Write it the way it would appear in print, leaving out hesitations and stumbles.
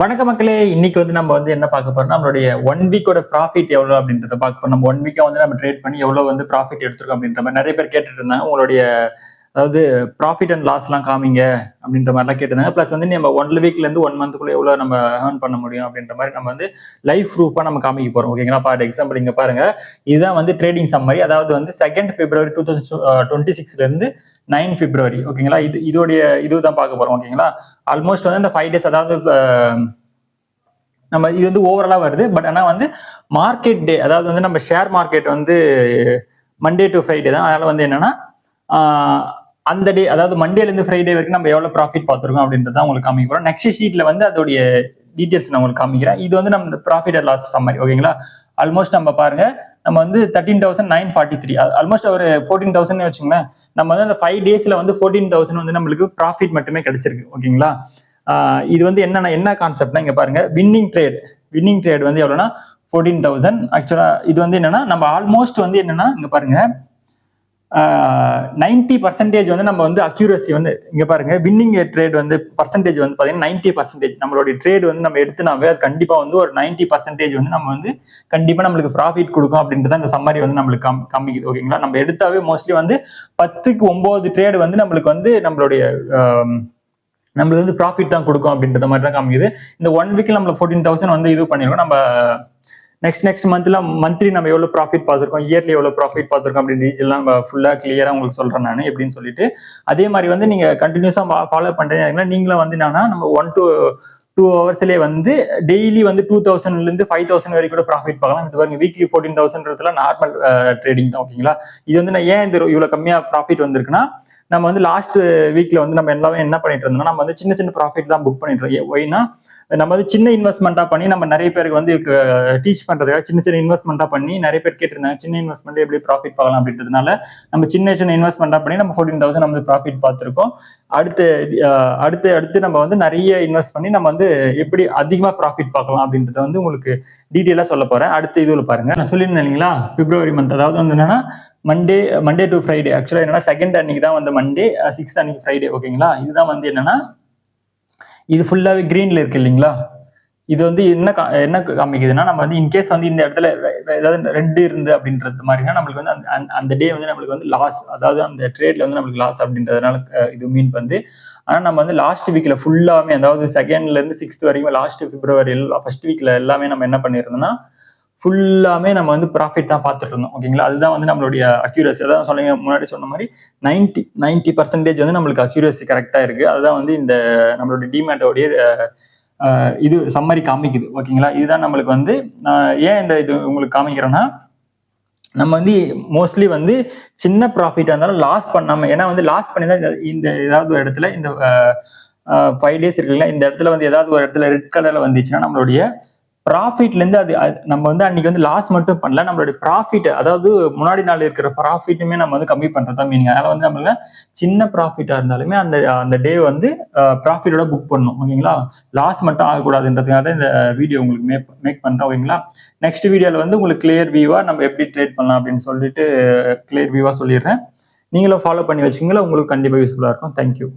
வணக்க மக்களே. இன்னைக்கு நம்ம என்ன பார்க்க போறோம்னா, நம்மளுடைய 1 வீக்கோட ப்ராஃபிட் எவ்வளோ அப்படின்றத பார்க்க போறோம். நம்ம 1 வீக்கா நம்ம ட்ரேட் பண்ணி எவ்வளோ ப்ராஃபிட் எடுத்திருக்கோம் அப்படின்ற மாதிரி நெறைய பேர் கேட்டுட்டு இருந்தாங்க. உங்களுடைய அதாவது ப்ராஃபிட் அண்ட் லாஸ்லாம் காமிங்க அப்படின்ற மாதிரிலாம் கேட்டிருந்தாங்க. பிளஸ் நம்ம 1 வீக்லேருந்து 1 மந்த்துக்குள்ள எவ்வளோ நம்ம ஏர்ன் பண்ண முடியும் அப்படின்ற மாதிரி நம்ம லைவ் ப்ரூஃபாக நம்ம காமிக்க போறோம். ஓகேங்களா? ஃபார் எக்ஸாம்பிள் இங்க பாருங்க. இதுதான் ட்ரேடிங் சம்மரி. அதாவது 2 February 2026ல இருந்து 9 February. ஓகேங்களா? இதுதான் பார்க்க போறோம். ஓகேங்களா? ஆல்மோஸ்ட் இந்த 5 டேஸ், அதாவது நம்ம இது ஓவராலா வருது. பட் ஆனா மார்க்கெட் டே, அதாவது நம்ம share market Monday to Friday தான். அதனால என்னன்னா அந்த டே, அதாவது மண்டேல இருந்து ஃப்ரைடே வரைக்கும் நம்ம எவ்வளவு ப்ராஃபிட் பார்த்துருக்கோம் அப்படின்றத உங்களுக்கு காமிக்கிறோம். நெக்ஸ்ட் ஷீட்ல அதோடைய டீடைல்ஸ் நான் உங்களுக்கு காமிக்கிறேன். இது நம்ம ப்ராஃபிட் அண்ட் லாஸ் சம்மரி. ஓகேங்களா? ஆல்மோஸ்ட் நம்ம பாருங்க, நம்ம 13,943, ஆல்மோஸ்ட் ஒரு 14,000 வச்சுங்களேன். நம்ம அந்த 5 டேஸ்ல 14,000 நம்மளுக்கு ப்ராஃபிட் மட்டுமே கிடைச்சிருக்கு. ஓகேங்களா? இது என்ன கான்செப்ட்னா, இங்க பாருங்க, வின்னிங் ட்ரேட் எவ்வளவுனா 14,000. ஆக்சுவலா இது என்னன்னா, நம்ம ஆல்மோஸ்ட் என்னன்னா, இங்க பாருங்க, 90% நம்ம அக்யூரசி இங்க பாருங்க, வின்னிங் ட்ரேட் பர்சன்டேஜ் பாத்தீங்கன்னா 90%. நம்மளுடைய ட்ரேட் நம்ம எடுத்துனாவே அது கண்டிப்பா ஒரு 90% நம்ம கண்டிப்பா நம்மளுக்கு ப்ராஃபிட் கொடுக்கும் அப்படின்றத இந்த சம்மரி நம்மளுக்கு காமிக்குது. ஓகேங்களா? நம்ம எடுத்தாவே மோஸ்ட்லி 10க்கு 9 ட்ரேட் நம்மளுடைய நம்மளுக்கு ப்ராஃபிட் தான் கொடுக்கும் அப்படின்ற மாதிரி தான் காமிக்குது. இந்த 1 வீக்ல நம்ம 14,000 இது பண்ணிருக்கோம். நம்ம நெக்ஸ்ட் மந்த்லி நம்ம எவ்வளவு ப்ராஃபிட் பார்த்துருக்கோம், இயர்லி எவ்வளவு ப்ராஃபிட் பார்த்துருக்கோம் அப்படின்னு டீட்டெயிலாம் நம்ம ஃபுல்லா கிளியரா உங்களுக்கு சொல்றேன் நான் எப்படின்னு சொல்லிட்டு. அதே மாதிரி நீங்க கண்டினியூஸா ஃபாலோ பண்றீங்க. நீங்களும் என்னன்னா, நம்ம 1 to 2 ஹவர்ஸ்லயே டெய்லி 2,000ல இருந்து 5,000 வரைக்கும் கூட ப்ராஃபிட் பார்க்கலாம். இது பாருங்க, வீக்லி 14,000 நார்மல் ட்ரேடிங் தான். ஓகேங்களா? இது நான் ஏன் இவ்வளவு கம்மியா ப்ராஃபிட் வந்திருக்குன்னா, நம்ம லாஸ்ட் வீக்ல நம்ம எல்லாமே என்ன பண்ணிட்டு இருந்தோம்னா, நம்ம சின்ன ப்ராஃபிட் தான் புக் பண்ணிட்டு இருக்கோம். ஒய்னா நம்ம சின்ன இன்வெஸ்ட்மெண்டா பண்ணி நம்ம நிறைய பேருக்கு டீச் பண்றதுக்காக சின்ன இன்வெஸ்ட்மெண்டா பண்ணி நிறைய பேர் கேட்டிருந்தாங்க, சின்ன இன்வெஸ்ட்மெண்ட் எப்படி ப்ராஃபிட் பார்க்கலாம் அப்படின்றதுனால நம்ம சின்ன இன்வெஸ்ட்மெண்டா பண்ணி நம்ம 14,000 நம்ம ப்ராஃபிட் பார்த்திருக்கோம். அடுத்து நம்ம நிறைய இன்வெஸ்ட் பண்ணி நம்ம எப்படி அதிகமா ப்ராஃபிட் பார்க்கலாம் அப்படின்றத உங்களுக்கு டீட்டெயிலா சொல்ல போறேன். அடுத்த இதுல பாருங்க, நான் சொல்லியிருந்தேன் இல்லைங்களா, பிப்ரவரி மந்த், அதாவது என்னன்னா மண்டே டு ஃப்ரைடே. ஆக்சுவலா என்னன்னா, 2nd அன்னைக்கு தான் மண்டே, 6th அன்னைக்கு ஃப்ரைடே. ஓகேங்களா? இதுதான் என்னன்னா, இது ஃபுல்லாவே கிரீன்ல இருக்கு இல்லைங்களா? இது என்ன காமிக்குதுன்னா, நம்ம இன்கேஸ் இந்த இடத்துல ஏதாவது ரெட் இருந்து அப்படின்றது மாதிரினா நம்மளுக்கு அந்த டே நம்மளுக்கு லாஸ், அதாவது அந்த ட்ரேட்ல நம்மளுக்கு லாஸ் அப்படின்றதுனால இது மீன் ஆனா நம்ம லாஸ்ட் வீக்ல ஃபுல்லாமே, அதாவது 2nd இருந்து 6th வரைக்கும் லாஸ்ட் பிப்ரவரி ஃபர்ஸ்ட் வீக்ல எல்லாமே நம்ம என்ன பண்ணிருந்தோம்னா, ஃபுல்லாமே நம்ம ப்ராஃபிட் தான் பார்த்துட்டு இருந்தோம். ஓகேங்களா? அதுதான் நம்மளுடைய அக்யூரசி. அதான் சொல்லுங்க, முன்னாடி சொன்ன மாதிரி 90% நம்மளுக்கு அக்யூரசி கரெக்டா இருக்கு. அதுதான் இந்த நம்மளுடைய டிமேட்டோடைய இது சம்மரி காமிக்குது. ஓகேங்களா? இதுதான் நம்மளுக்கு ஏன் இது உங்களுக்கு காமிக்கிறேன்னா, நம்ம மோஸ்ட்லி சின்ன ப்ராஃபிட்டா இருந்தாலும் லாஸ் பண்ணாம, ஏன்னா லாஸ் பண்ணி தான் இந்த ஏதாவது ஒரு இடத்துல இந்த 5 டேஸ் இருக்குல்ல, இந்த இடத்துல ஏதாவது ஒரு இடத்துல ரெட் கலர்ல வந்துச்சுன்னா நம்மளுடைய ப்ராஃபிட்ல இருந்து அது நம்ம அன்னைக்கு லாஸ் மட்டும் பண்ணல, நம்மளுடைய ப்ராஃபிட், அதாவது முன்னாடி நாள் இருக்கிற ப்ராஃபிட்டுமே நம்ம கம்மி பண்றதா மீனிங். அதனால நம்ம சின்ன ப்ராஃபிட்டா இருந்தாலுமே அந்த டே ப்ராஃபிட்டோட புக் பண்ணணும். ஓகேங்களா? லாஸ் மட்டும் ஆகக்கூடாதுன்றதுக்காக தான் இந்த வீடியோ உங்களுக்கு மேக் பண்றேன். ஓகேங்களா? நெக்ஸ்ட் வீடியோல உங்களுக்கு கிளியர் வியூவா நம்ம எப்படி ட்ரேட் பண்ணலாம் அப்படின்னு சொல்லிட்டு கிளியர் வியூவா சொல்லிடுறேன். நீங்களும் ஃபாலோ பண்ணி வச்சுக்கீங்களா, உங்களுக்கு கண்டிப்பா யூஸ்ஃபுல்லா இருக்கும். தேங்க்யூ.